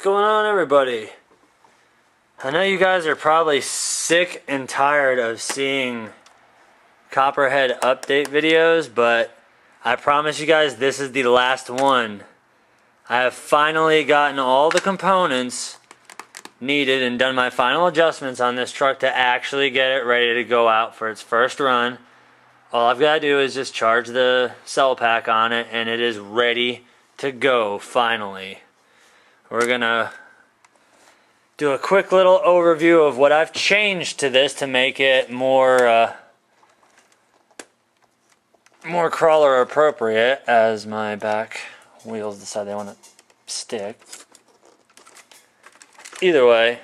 going on, everybody? I know you guys are probably sick and tired of seeing Copperhead update videos, but I promise you guys this is the last one. I have finally gotten all the components needed and done my final adjustments on this truck to actually get it ready to go out for its first run. All I've got to do is just charge the cell pack on it and it is ready to go finally. We're gonna do a quick little overview of what I've changed to this to make it more crawler appropriate, as my back wheels decide they want to stick. Either way.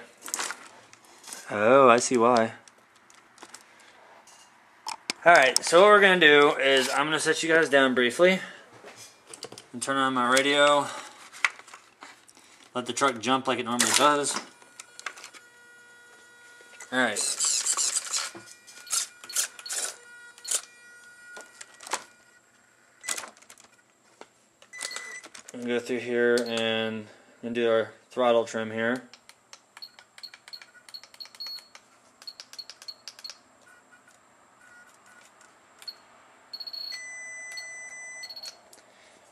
Oh, I see why. Alright, so what we're going to do is I'm going to set you guys down briefly and turn on my radio. Let the truck jump like it normally does. Alright. I'm going to go through here and do our throttle trim here.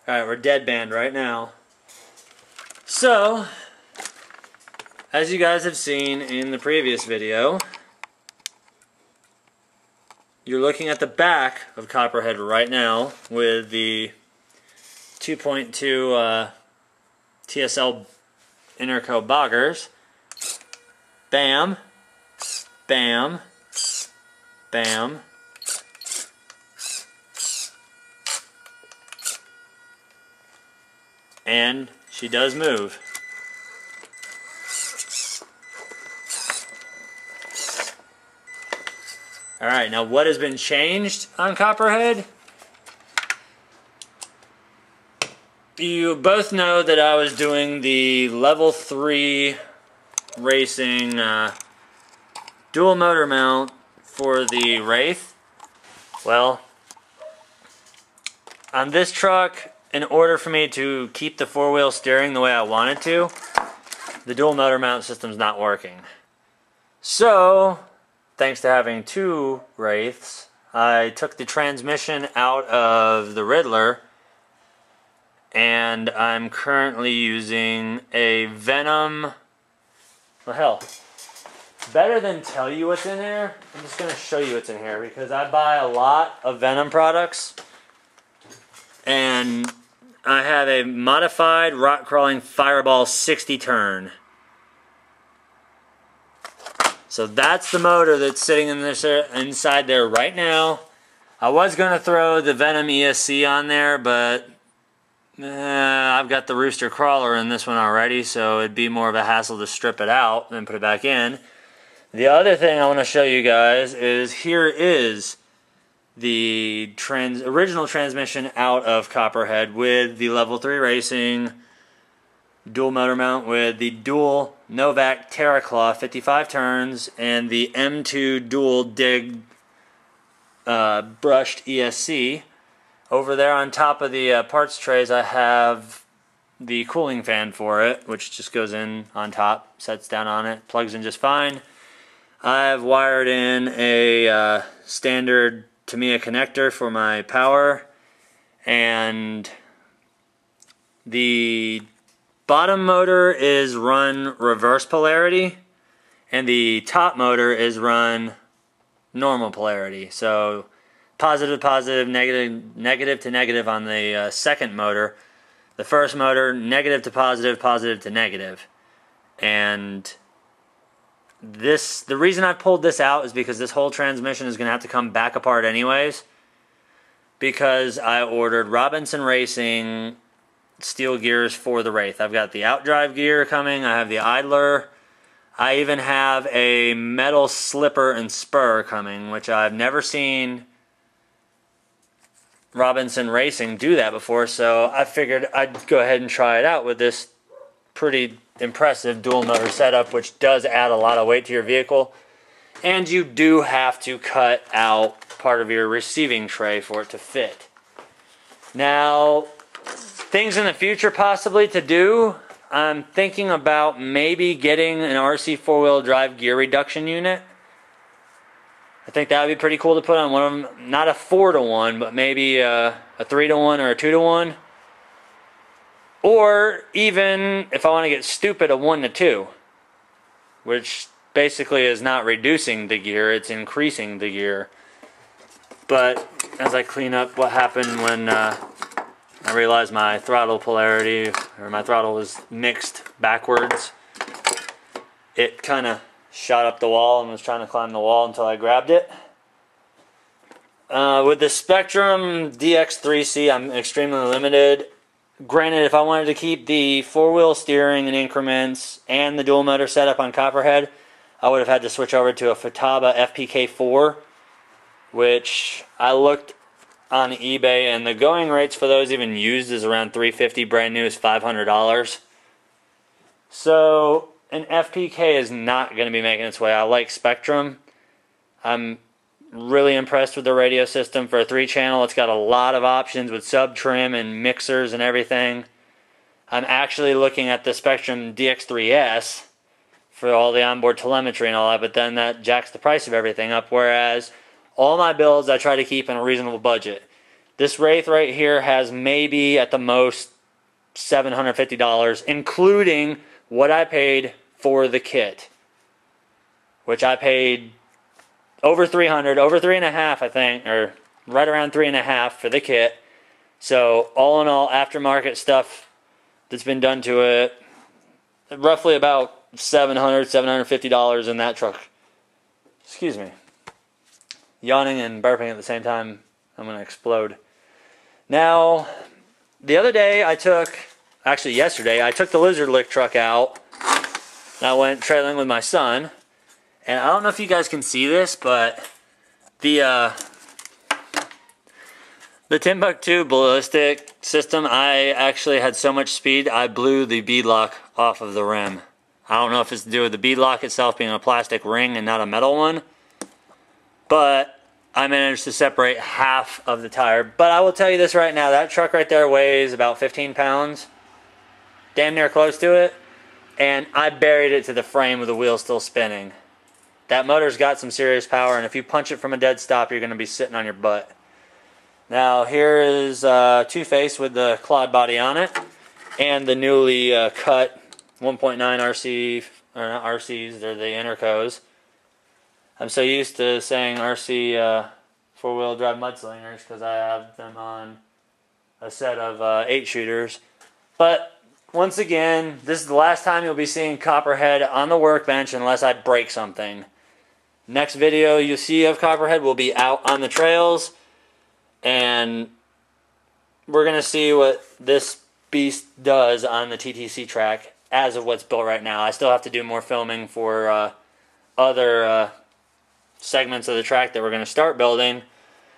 Alright, we're dead band right now. So, as you guys have seen in the previous video, you're looking at the back of Copperhead right now with the 2.2 TSL Interco boggers. Bam, bam, bam. And she does move. Alright, now what has been changed on Copperhead? You both know that I was doing the level 3 racing dual motor mount for the Wraith. Well, on this truck, in order for me to keep the four-wheel steering the way I wanted to, the dual motor mount system's not working. So, thanks to having two Wraiths, I took the transmission out of the Riddler, and I'm currently using a Venom. Well, hell, better than tell you what's in here, I'm just going to show you what's in here, because I buy a lot of Venom products, and I have a modified rock crawling Fireball 60 turn. So that's the motor that's sitting in this inside there right now. I was going to throw the Venom ESC on there, but I've got the Rooster Crawler in this one already, so it'd be more of a hassle to strip it out and put it back in. The other thing I want to show you guys is here is the original transmission out of Copperhead with the level 3 racing dual motor mount with the dual Novak Terraclaw 55 turns and the M2 dual dig brushed ESC. Over there on top of the parts trays I have the cooling fan for it, which just goes in on top, sets down on it, plugs in just fine. I've wired in a standard Tamiya connector for my power, and the bottom motor is run reverse polarity and the top motor is run normal polarity. So positive to positive, negative to negative on the second motor. The first motor, negative to positive, positive to negative. And the reason I pulled this out is because this whole transmission is going to have to come back apart anyways, because I ordered Robinson Racing steel gears for the Wraith. I've got the outdrive gear coming, I have the idler, I even have a metal slipper and spur coming, which I've never seen Robinson Racing do that before, so I figured I'd go ahead and try it out with this pretty impressive dual motor setup, which does add a lot of weight to your vehicle, and you do have to cut out part of your receiving tray for it to fit. Now, things in the future possibly to do, I'm thinking about maybe getting an RC four-wheel drive gear reduction unit. I think that would be pretty cool to put on one of them. Not a 4-to-1, but maybe a 3-to-1 or a 2-to-1. Or even, if I want to get stupid, a 1-to-2. Which basically is not reducing the gear, it's increasing the gear. But as I clean up what happened when I realized my throttle polarity, or my throttle was mixed backwards, it kind of shot up the wall and was trying to climb the wall until I grabbed it. With the Spectrum DX3C, I'm extremely limited. Granted, if I wanted to keep the four-wheel steering in increments and the dual motor setup on Copperhead, I would have had to switch over to a Futaba FPK4, which I looked on eBay, and the going rates for those even used is around $350. Brand new is $500. So an FPK is not going to be making its way. I like Spectrum. I'm really impressed with the radio system. For a 3-channel, it's got a lot of options with sub-trim and mixers and everything. I'm actually looking at the Spectrum DX3S for all the onboard telemetry and all that, but then that jacks the price of everything up, whereas all my builds I try to keep in a reasonable budget. This Wraith right here has maybe at the most $750, including what I paid for the kit, which I paid over $300, over $3.5, I think, or right around $3.5 for the kit. So all in all, aftermarket stuff that's been done to it, roughly about $700, $750 in that truck. Excuse me. Yawning and burping at the same time, I'm going to explode. Now, the other day actually yesterday, I took the Lizard Lick truck out. And I went trailing with my son. And I don't know if you guys can see this, but the Timbuktu ballistic system, I actually had so much speed, I blew the beadlock off of the rim. I don't know if it's to do with the beadlock itself being a plastic ring and not a metal one, but I managed to separate half of the tire. But I will tell you this right now, that truck right there weighs about 15 pounds, damn near close to it, and I buried it to the frame with the wheel still spinning. That motor's got some serious power, and if you punch it from a dead stop, you're going to be sitting on your butt. Now here is Two-Face with the clod body on it, and the newly cut 1.9 RC, or not RCs, they're the Intercos. I'm so used to saying RC four-wheel drive mudslingers because I have them on a set of 8-shooters. But once again, this is the last time you'll be seeing Copperhead on the workbench unless I break something. Next video you see of Copperhead will be out on the trails, and we're going to see what this beast does on the TTC track as of what's built right now. I still have to do more filming for other segments of the track that we're going to start building.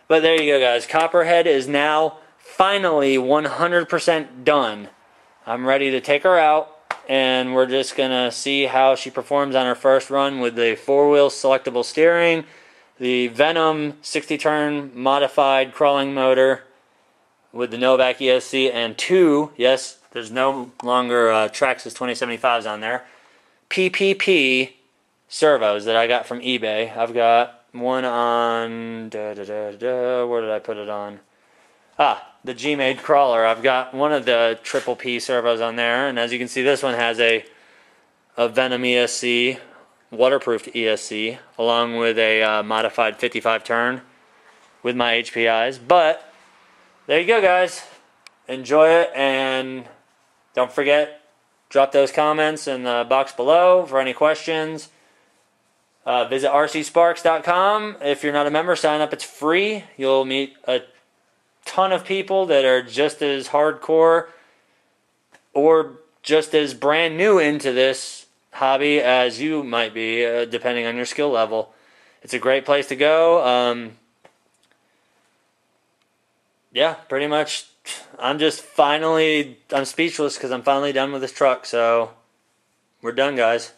But there you go, guys. Copperhead is now finally 100% done. I'm ready to take her out, and we're just going to see how she performs on her first run with the 4-wheel selectable steering, the Venom 60-turn modified crawling motor with the Novak ESC, and 2, yes, there's no longer Traxxas 2075s on there, PPP servos that I got from eBay. I've got one on, where did I put it on? The G-Made crawler. I've got one of the triple P servos on there, and as you can see, this one has a Venom ESC, waterproofed ESC, along with a modified 55 turn with my HPIs. But there you go, guys. Enjoy it, and don't forget, drop those comments in the box below for any questions. Visit rcsparks.com. If you're not a member, sign up. It's free. You'll meet a ton of people that are just as hardcore or just as brand new into this hobby as you might be, depending on your skill level. It's a great place to go. Yeah, pretty much. I'm speechless because I'm finally done with this truck. So we're done, guys.